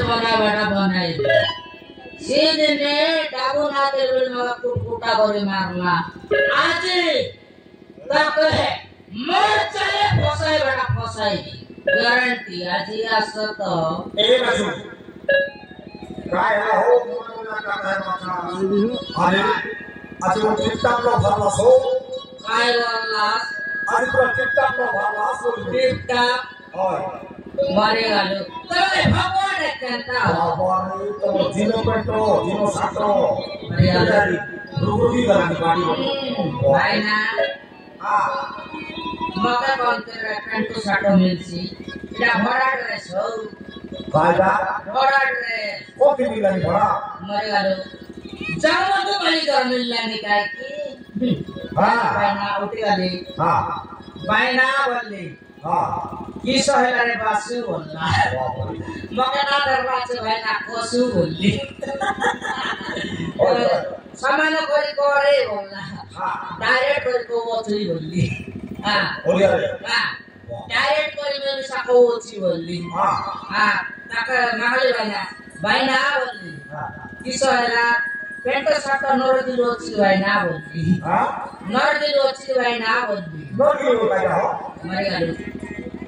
बना बड़ा बनाई सीधे डाबू ना तेरे में कुटा करे मारना आज तक है मर चले फसाई बड़ा फसाई गारंटी आज असं तो ए बसू काय हो मुलाला का काय माथा अरे आज वो चित्तांलो भरलासो काय वालास आज तो चित्तांलो भरलासो टिपटा होय मारे गालो तले भगवान कहता बाबा तो दिनो पेटो दिनो साटो अरे यार रुगुदी गाड़ी गाड़ी भाई ना हां मका कौन तेरा कंटू साटो मिलसी इला भरा ड्रेस हो कायदा भरा ड्रेस कोटी मिलानी भरा मरे गालो जाओ तो बली कर मिलने काय की हां भाई ना उठी गाली हां भाई ना बोलली हां किसो हेला रे बासु बोलला मका ना दरवाजे भाई ना कोसु बोलली सामान कोरी करे बोलला हां डायरेक्ट कोरी को वचुई बोलली हां ओलिया रे हां डायरेक्ट कोरी में साको वचुई बोलली हां हां ताका नागले भाई ना बोलली हां किसो हेला पेंट शर्ट नरदी वचुई भाई ना बोलली हां नरदी वचुई भाई ना बोलली नोकी होता है हो मरे गालो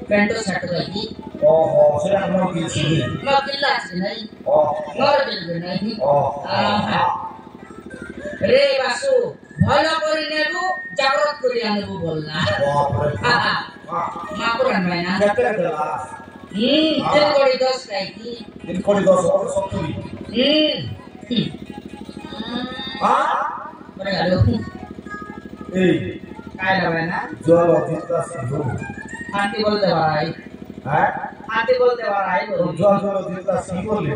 पेंट शर्ट गई ओहो सेरा नोकी सी म किल्ला छि नहीं ओह नरदी नहीं ओह रे बासु भलो करी नेबु जागृत करी आनेबु बोलना बाप रे हां हां मापुरन भाई ना केते देला तेल कोड़ी दोस्त काय की दिन कोड़ी 10 और 70 हां मरे गालो ए काय लवे ना जोलो जितना सिंधु आंटी बोलते भाई हैं आंटी बोलते भाई जोलो जितना सिंधु ले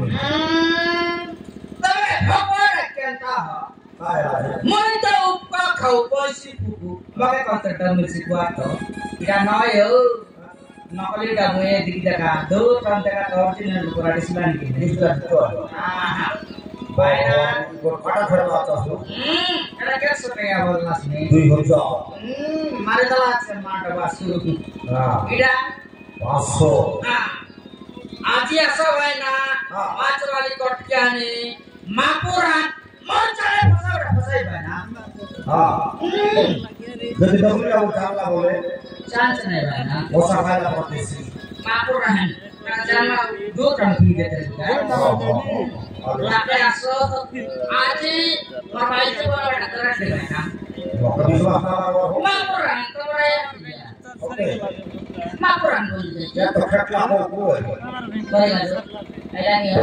तबे भगवान कहता हो काय आहे मन त उपका खाऊ पैसी फुकु मके कन्ट्रक्टर मिलसी कुआतो इरा नय हो नकली डबे दिख देखा दो कंटेका ओरिजिनल पुरा डिस्प्ले की डिस्प्ले तो बायना गोर फटा फटा आता सो एला के सोटेया बोलना सने 2000 मारे तला से माट बासु हां इरा 500 हां आजी असो बायना पांच वाली कटक्याने मापुरान मन चले फसाई बायना हां jadi dahulu aku jangan boleh chance नहीं बायना usah kaya potensi मापुरान राजामा दो टन की देते हैं लाके असो आज परवाई से बोला डकर दे बायना waktu itu apa मापुरान तो बड़े oke मापुरान बोल दे ya terkait kamu gue boleh enggak ada nih ya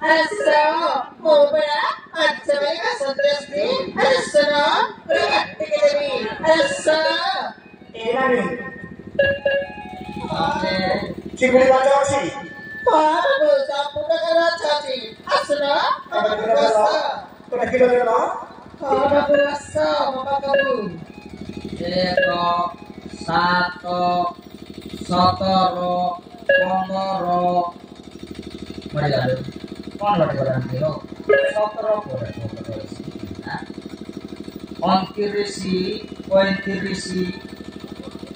Aso, mau berapa? Aso, ya, stres nih. Aso, berarti kita nih. Aso, enak nih cikgu baca sih bagus. Kamu udah caci. Aso, ada berasa kita berapa ada berasa, bapak kamu. Eko, satu, sotoro, pondoro. Mari lalu, kau lagi berani lo, sotoro boleh ontirisi, pointirisi,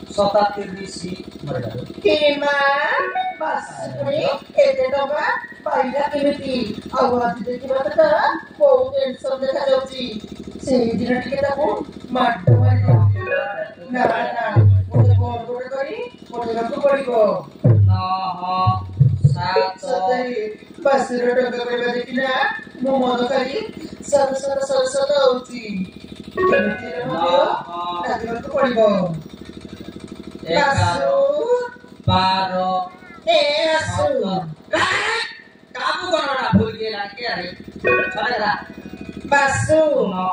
sotatirisi, mari lalu. Gimana mas? Ini kita coba banyak ini. Awal tidak kita betul, mau insur dekat jauh sih. Sehingga kita pun madu aja. Nah, udah kali, udah kok. Nah. Satay bas rodo gabay dikina mo modo kali satu uti tira mo dio tadi ko padibo kasu paro asu kamu kono na bhul gela ke are chale basu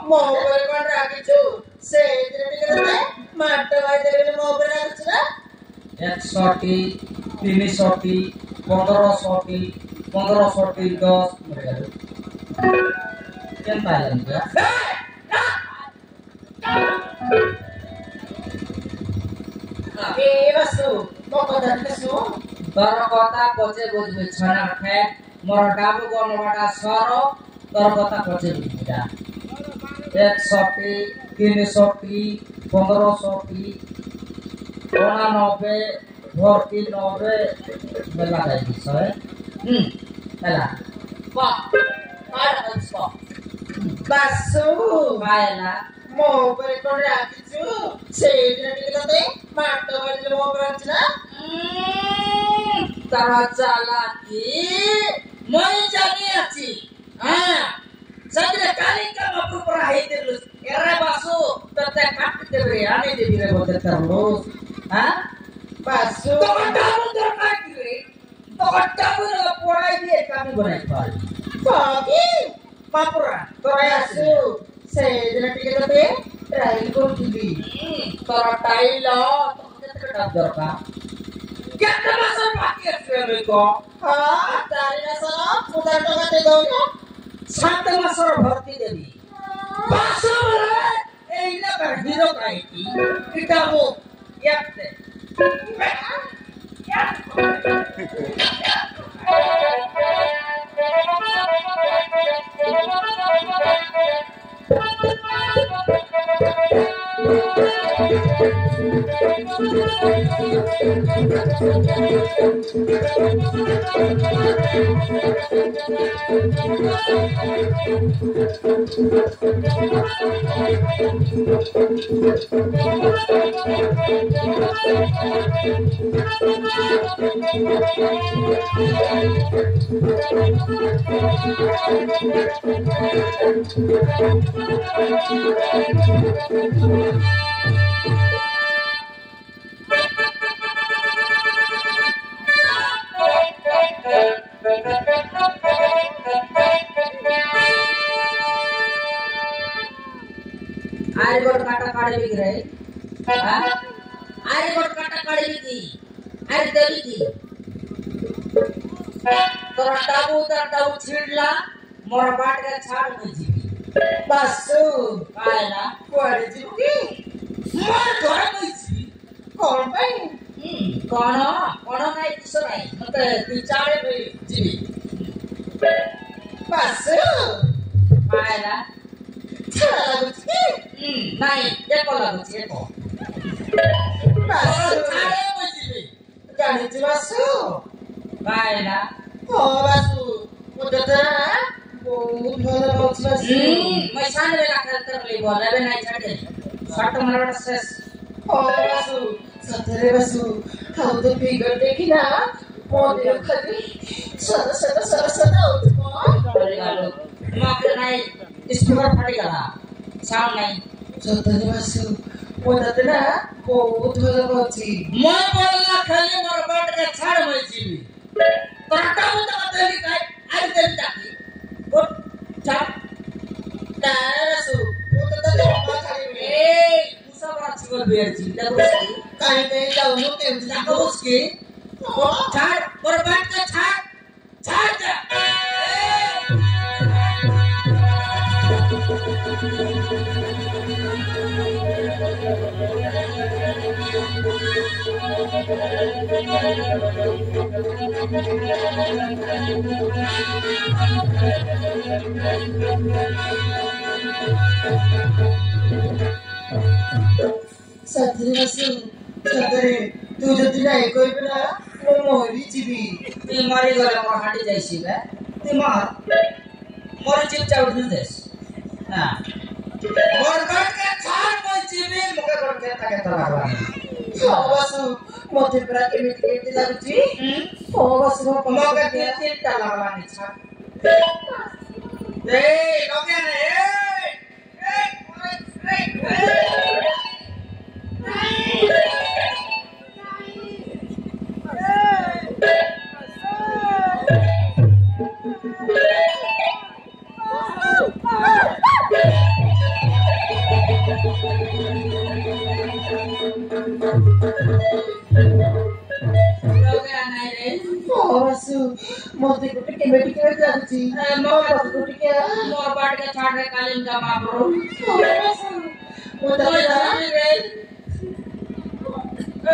mo bole kon rakichu se dikira matta vai dele mo bole rakichu na 100 300 1500 10 mereka yang Thailand juga basu mau kau dari kesu तोर कथा पचे बुझबे छना खे मोर डाबु gun बाटा सरो तोर कथा पचे बुझबा 100टी 300टी 1500टी 99 ভর্তি 90 বেলা যাই বিষয় হেলা বাহ আর হইছো বাসু বাইলা ମୋ ଉପରେ କଣ ରାଖିଛୁ ସେଇଦିନ ଟିକେ ତତେ ମାଟ ବାଜିଲେ ମୋ ଉପରେ ଅଛି ନା ତାର ଚାଲାକି মই ଜାଣି ଅଛି ସେଥିରେ କାଲି କାମ ପୁରା ହେଇଥିଲୁ ଏରେ ବାସୁ ତତେ କାଟି ଦେବେ ଆଣି ଦେବି ରେ ବୋତେ ତରଲୁ ବାସୁ ତୋଟାବୁ ଦରକାର ରେ ତୋଟାବୁ ପড়াই দিয়ে কামি বনাই পারি ବାକି ପାପୁରା ତୋର ଆସୁ ସେଇଦିନ ଟିକେ ତତେ ଟ୍ରାଏଲ କରୁଥିଲି ତୋର ଟାଇଲ କେତେ ଟା ଦରକାର କେତେ ମାସ ବାକି ଅଛି ରେ କ ହଁ 4 ମାସ 1000 ଟଙ୍କା ଦେଇ ଦଉନ 7 ମାସର ଭର୍ତ୍ତି ଦେବି ବାସ এই না হিরো কাইটি এটা মো ইয়াতে आरे गोट काटा काढ़ी बिक रहे आरे गोट काटा काढ़ी बिकी आरे देवी की तोरा डाबू छिड़ला मोर बाट के छाड़ में जीवी ବାସୁ आएला କୁଆଡେ ଯିବୁ କି मोर घर में जी କଣ ପାଇଁ कोन नहीं किस नहीं मते विचारे में जीवी ବାସୁ आएला ଛାଡା ଲାଗୁଛି କି नहीं देखो लागुଛି देखो ବାସୁ छाड़े में जीवी ଜାଣିଛୁ ବାସୁ आएला ହଁ ବାସୁ ମୁଁ ତତେ ବହୁତ ଭଲ ଲାଗୁଛି ବାସୁ मैं सामने लगा कर ले बोल अबे नहीं छाड़े शॉट मारवा शेष ହଁ ବାସୁ ସତରେ ବାସୁ ଖାଉ ତ ଫିଗର ଦେଖି ନା ମୋ ଦେହ ଖାଲି ସର ସର ସର ସର ହଉଥିବ अरे गालो माके नहीं स्पीकर फटी गला साउंड नहीं ସତରେ ବାସୁ ମୋ ତତେ ନା ବହୁତ ଭଲ ଲାଗୁଛି मैं बोलला खाली मोर बाट के छाड़ में जीवी तोटा मत देली काय आज देली ताकी ओ छाड़ ନାଇଁ ବାସୁ ମୁଁ ତତେ ଜମା ଛାଡ଼ିବିନି ए मुसा बड़ा चिगल बेर जी देखो କାହିଁ କାହିଁ ଯାଉନୁ କେମିତି देखो ଯାଉ उसकी छाड़ मोर बाट के छाड़ छाड़ जा ସତରେ ବାସୁ ସତରେ ତୁ ଯଦି ନାଇଁ କହିବୁ ନା ମୁଁ ମରିଯିବି ती मरी गले मोर हांडी जाईसी बे ती मार मोर जीव चाउड देस हां मोर बाट के छाड़ में जीवी मुके कोन के ताके तलावा ହଁ ବାସୁ ମତେ ପୁରା କେମିତି କେମିତି ଲାଗୁଛି ହଁ ବାସୁ ମୋ मगे ପଛରେ तीन ता लागला नि छाड़ ए लगे रे लगे नहीं रे ହଁ ବାସୁ ମତେ ଗୋଟେ କେମିତି କେମିତି ଲାଗୁଛି ମୋ ପାଖକୁ ଟିକେ मोर बाट के छाड़ रे कालीन का मापरो ହଁ ବାସୁ ମୁଁ तो ତତେ ନା जीवी रे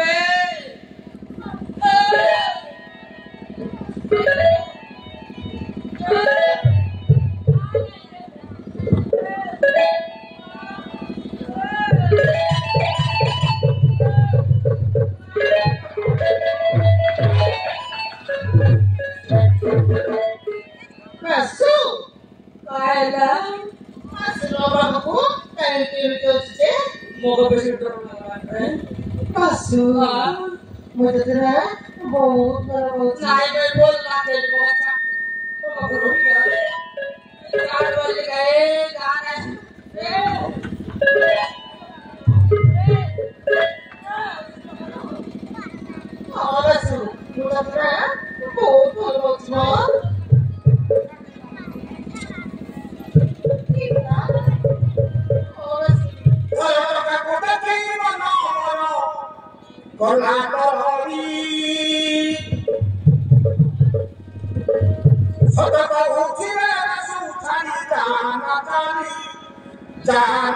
ए बासु मुझे तेरा बहुत बड़ा बहुत नहीं मैं बोल ना तेरे को अच्छा तो करो क्या चार बोल गए गाने बासु मुझे तेरा बहुत बड़ा बहुत ना Jangan